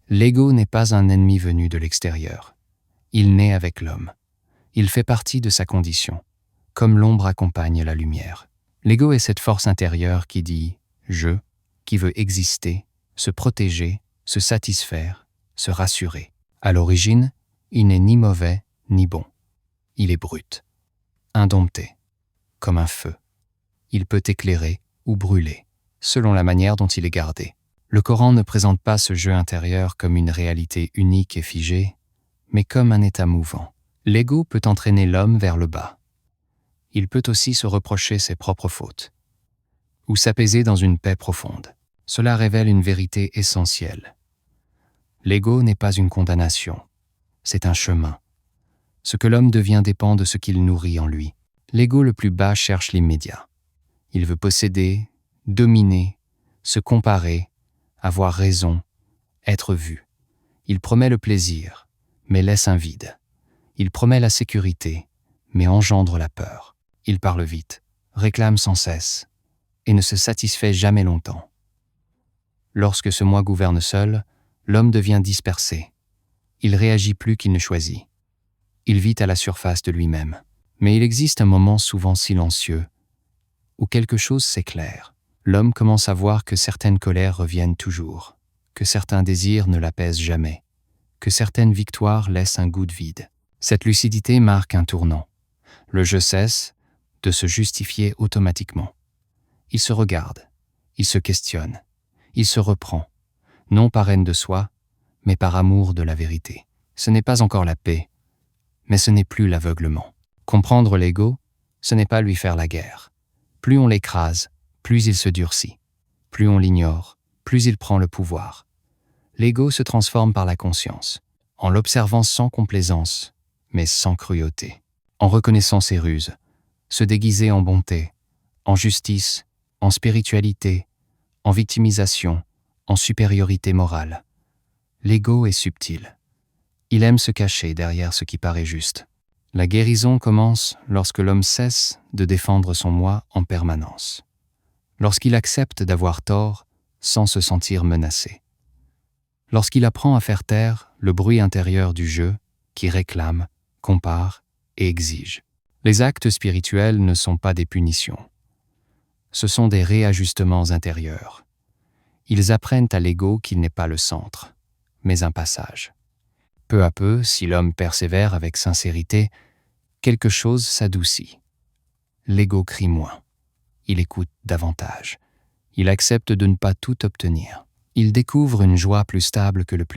L'ego n'est pas un ennemi venu de l'extérieur. Il naît avec l'homme. Il fait partie de sa condition, comme l'ombre accompagne la lumière. L'ego est cette force intérieure qui dit « je », qui veut exister, se protéger, se satisfaire, se rassurer. À l'origine, il n'est ni mauvais ni bon. Il est brut, indompté, comme un feu. Il peut éclairer ou brûler, selon la manière dont il est gardé. Le Coran ne présente pas ce jeu intérieur comme une réalité unique et figée, mais comme un état mouvant. L'ego peut entraîner l'homme vers le bas. Il peut aussi se reprocher ses propres fautes, ou s'apaiser dans une paix profonde. Cela révèle une vérité essentielle. L'ego n'est pas une condamnation, c'est un chemin. Ce que l'homme devient dépend de ce qu'il nourrit en lui. L'ego le plus bas cherche l'immédiat. Il veut posséder, dominer, se comparer, avoir raison, être vu. Il promet le plaisir, mais laisse un vide. Il promet la sécurité, mais engendre la peur. Il parle vite, réclame sans cesse, et ne se satisfait jamais longtemps. Lorsque ce moi gouverne seul, l'homme devient dispersé. Il réagit plus qu'il ne choisit. Il vit à la surface de lui-même. Mais il existe un moment souvent silencieux, où quelque chose s'éclaire. L'homme commence à voir que certaines colères reviennent toujours, que certains désirs ne l'apaisent jamais, que certaines victoires laissent un goût de vide. Cette lucidité marque un tournant. Le je cesse de se justifier automatiquement. Il se regarde, il se questionne, il se reprend, non par haine de soi, mais par amour de la vérité. Ce n'est pas encore la paix, mais ce n'est plus l'aveuglement. Comprendre l'ego, ce n'est pas lui faire la guerre. Plus on l'écrase, plus il se durcit. Plus on l'ignore, plus il prend le pouvoir. L'ego se transforme par la conscience, en l'observant sans complaisance, mais sans cruauté. En reconnaissant ses ruses, se déguiser en bonté, en justice, en spiritualité, en victimisation, en supériorité morale. L'ego est subtil. Il aime se cacher derrière ce qui paraît juste. La guérison commence lorsque l'homme cesse de défendre son moi en permanence. Lorsqu'il accepte d'avoir tort sans se sentir menacé. Lorsqu'il apprend à faire taire le bruit intérieur du jeu qui réclame, compare et exige. Les actes spirituels ne sont pas des punitions. Ce sont des réajustements intérieurs. Ils apprennent à l'ego qu'il n'est pas le centre, mais un passage. Peu à peu, si l'homme persévère avec sincérité, quelque chose s'adoucit. L'ego crie moins. Il écoute davantage. Il accepte de ne pas tout obtenir. Il découvre une joie plus stable que le